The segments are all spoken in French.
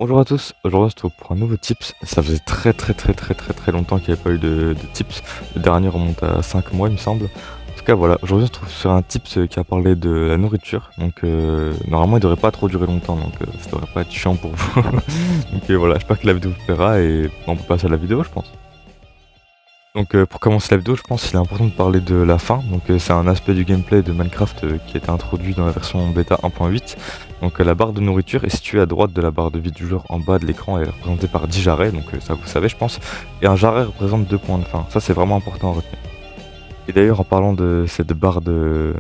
Bonjour à tous, aujourd'hui on se retrouve pour un nouveau tips. Ça faisait très longtemps qu'il n'y avait pas eu de tips. Le dernier remonte à 5 mois il me semble. En tout cas voilà, aujourd'hui on se trouve sur un tips qui a parlé de la nourriture. Donc normalement il devrait pas trop durer longtemps, donc ça devrait pas être chiant pour vous. Donc voilà, j'espère que la vidéo vous plaira et on peut passer à la vidéo je pense. Donc pour commencer la vidéo, je pense qu'il est important de parler de la faim. Donc c'est un aspect du gameplay de Minecraft qui a été introduit dans la version bêta 1.8. Donc la barre de nourriture est située à droite de la barre de vie du joueur en bas de l'écran et est représentée par 10 jarrets, donc ça vous savez je pense. Et un jarret représente 2 points de faim, ça c'est vraiment important à retenir. Et d'ailleurs en parlant de cette barre de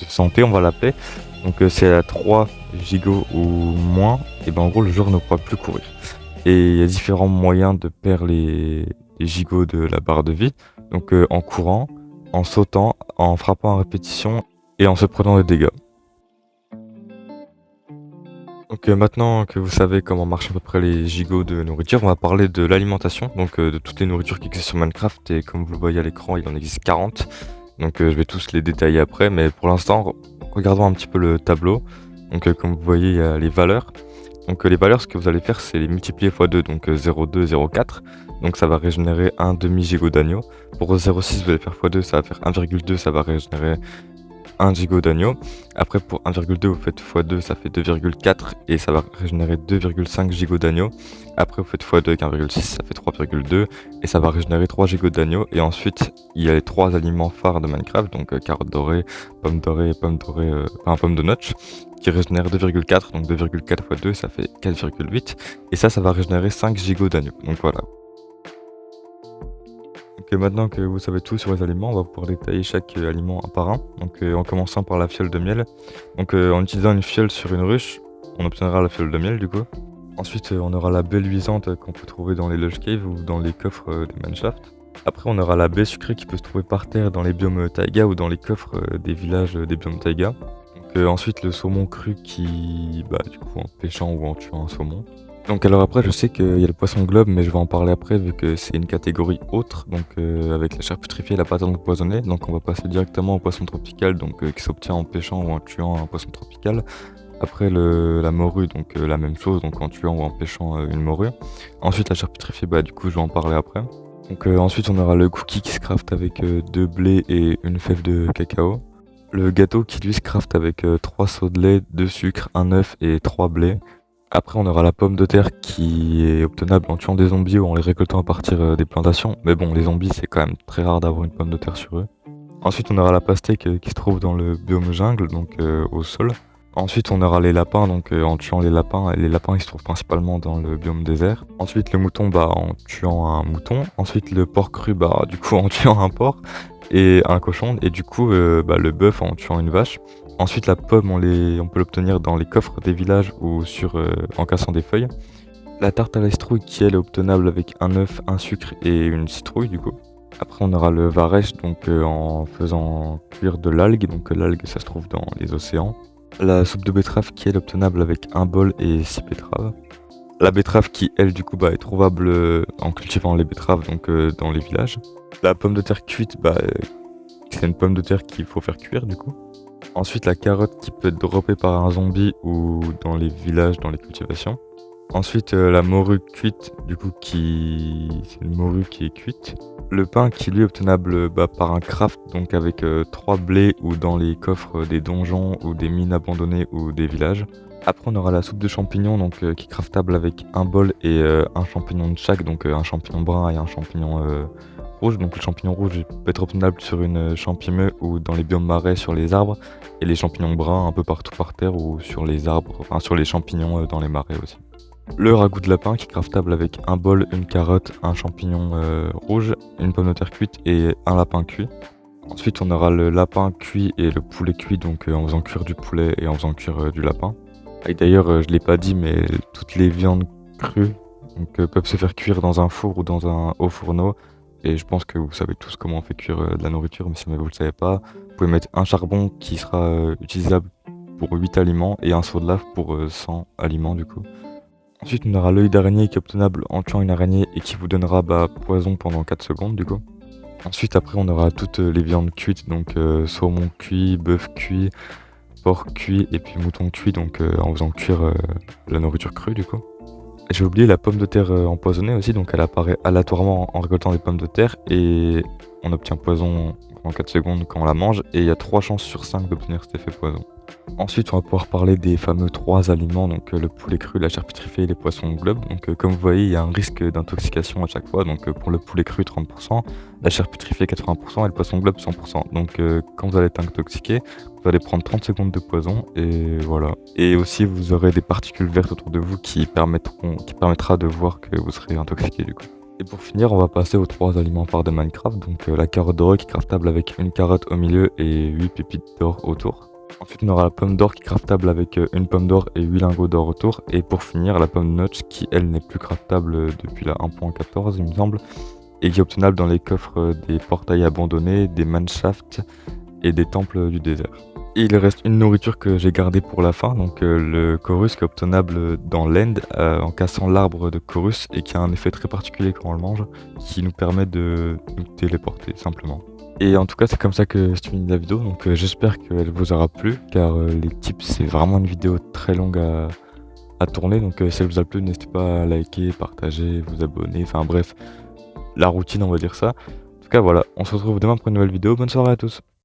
santé, on va l'appeler, donc c'est à 3 gigots ou moins, et ben en gros le joueur ne pourra plus courir. Et il y a différents moyens de perdre les gigots de la barre de vie. Donc en courant, en sautant, en frappant à répétition et en se prenant des dégâts. Donc maintenant que vous savez comment marchent à peu près les gigots de nourriture, on va parler de l'alimentation, donc de toutes les nourritures qui existent sur Minecraft. Et comme vous le voyez à l'écran, il en existe 40. Donc je vais tous les détailler après, mais pour l'instant, regardons un petit peu le tableau. Donc comme vous voyez, il y a les valeurs. Donc les valeurs, ce que vous allez faire, c'est les multiplier x 2, donc 0,2, 0,4. Donc ça va régénérer un demi gigot d'agneau. Pour 0,6, vous allez faire x 2, ça va faire 1,2, ça va régénérer 1 gigot d'agneau. Après pour 1,2, vous faites x2, ça fait 2,4 et ça va régénérer 2,5 gigots d'agneau. Après vous faites x2 avec 1,6, ça fait 3,2 et ça va régénérer 3 gigots d'agneau. Et ensuite, il y a les 3 aliments phares de Minecraft, donc carottes dorées, pomme de notch, qui régénère 2,4, donc 2,4 x 2, ça fait 4,8. Et ça va régénérer 5 gigots d'agneau. Donc voilà. Donc maintenant que vous savez tout sur les aliments, on va pouvoir détailler chaque aliment un par un. Donc en commençant par la fiole de miel. Donc en utilisant une fiole sur une ruche, on obtiendra la fiole de miel du coup. Ensuite on aura la baie luisante qu'on peut trouver dans les lush caves ou dans les coffres des mineshaft. Après on aura la baie sucrée qui peut se trouver par terre dans les biomes taïga ou dans les coffres des villages des biomes taïga. Donc ensuite le saumon cru qui, du coup en pêchant ou en tuant un saumon. Donc alors après je sais qu'il y a le poisson globe, mais je vais en parler après vu que c'est une catégorie autre, donc avec la chair putrifiée et la pâte empoisonnée. Donc on va passer directement au poisson tropical, donc qui s'obtient en pêchant ou en tuant un poisson tropical. Après la morue, donc la même chose, donc en tuant ou en pêchant une morue. Ensuite la chair putrifiée, du coup je vais en parler après. Donc ensuite on aura le cookie qui se craft avec 2 blés et une fève de cacao. Le gâteau qui lui se craft avec 3 seaux de lait, 2 sucres, un œuf et 3 blés. Après, on aura la pomme de terre qui est obtenable en tuant des zombies ou en les récoltant à partir des plantations. Mais bon, les zombies, c'est quand même très rare d'avoir une pomme de terre sur eux. Ensuite, on aura la pastèque qui se trouve dans le biome jungle, donc au sol. Ensuite, on aura les lapins, donc en tuant les lapins. Et les lapins, ils se trouvent principalement dans le biome désert. Ensuite, le mouton, en tuant un mouton. Ensuite, le porc cru, du coup, en tuant un porc et un cochon. Et du coup, le bœuf en tuant une vache. Ensuite, la pomme, on peut l'obtenir dans les coffres des villages ou en cassant des feuilles. La tarte à la citrouille qui elle est obtenable avec un œuf, un sucre et une citrouille du coup. Après on aura le varech donc en faisant cuire de l'algue, donc l'algue ça se trouve dans les océans. La soupe de betterave qui elle est obtenable avec un bol et 6 betteraves. La betterave qui elle du coup est trouvable en cultivant les betteraves donc dans les villages. La pomme de terre cuite c'est une pomme de terre qu'il faut faire cuire du coup. Ensuite, la carotte qui peut être droppée par un zombie ou dans les villages, dans les cultivations. Ensuite, la morue cuite, du coup, c'est une morue qui est cuite. Le pain qui lui est obtenable par un craft, donc avec 3 blés ou dans les coffres des donjons ou des mines abandonnées ou des villages. Après, on aura la soupe de champignons, donc qui est craftable avec un bol et un champignon de chaque, donc un champignon brun et un champignon rouge. Donc le champignon rouge peut être obtenable sur une champimeux ou dans les biomes marais sur les arbres, et les champignons bruns un peu partout par terre ou sur les arbres, enfin sur les champignons dans les marais aussi. Le ragoût de lapin qui est craftable avec un bol, une carotte, un champignon rouge, une pomme de terre cuite et un lapin cuit. Ensuite on aura le lapin cuit et le poulet cuit, donc en faisant cuire du poulet et en faisant cuire du lapin. Et d'ailleurs je l'ai pas dit, mais toutes les viandes crues donc, peuvent se faire cuire dans un four ou dans un haut fourneau. Et je pense que vous savez tous comment on fait cuire de la nourriture, mais si vous le savez pas, vous pouvez mettre un charbon qui sera utilisable pour 8 aliments et un seau de lave pour 100 aliments du coup. Ensuite on aura l'œil d'araignée qui est obtenable en tuant une araignée et qui vous donnera poison pendant 4 secondes du coup. Ensuite après on aura toutes les viandes cuites, donc saumon cuit, bœuf cuit, porc cuit et puis mouton cuit, donc en faisant cuire la nourriture crue du coup. J'ai oublié la pomme de terre empoisonnée aussi, donc elle apparaît aléatoirement en récoltant des pommes de terre et on obtient poison en 4 secondes quand on la mange et il y a 3 chances sur 5 d'obtenir cet effet poison. Ensuite, on va pouvoir parler des fameux 3 aliments, donc le poulet cru, la chair pétrifiée et les poissons globes. Donc comme vous voyez, il y a un risque d'intoxication à chaque fois. Donc pour le poulet cru, 30%, la chair pétrifiée, 80% et le poisson globe, 100%. Donc quand vous allez être intoxiqué, vous allez prendre 30 secondes de poison et voilà. Et aussi, vous aurez des particules vertes autour de vous qui permettra de voir que vous serez intoxiqué du coup. Et pour finir, on va passer aux 3 aliments phares de Minecraft. Donc la carotte dorée qui est craftable avec une carotte au milieu et 8 pépites d'or autour. Ensuite, on aura la pomme d'or qui est craftable avec une pomme d'or et 8 lingots d'or autour. Et pour finir, la pomme notch qui, elle, n'est plus craftable depuis la 1.14, il me semble, et qui est obtenable dans les coffres des portails abandonnés, des manshafts et des temples du désert. Et il reste une nourriture que j'ai gardée pour la fin, donc le chorus qui est obtenable dans l'end en cassant l'arbre de chorus et qui a un effet très particulier quand on le mange, qui nous permet de nous téléporter simplement. Et en tout cas, c'est comme ça que je finis la vidéo, donc j'espère qu'elle vous aura plu, car les tips, c'est vraiment une vidéo très longue à tourner, donc si elle vous a plu, n'hésitez pas à liker, partager, vous abonner, enfin bref, la routine, on va dire ça. En tout cas, voilà, on se retrouve demain pour une nouvelle vidéo, bonne soirée à tous.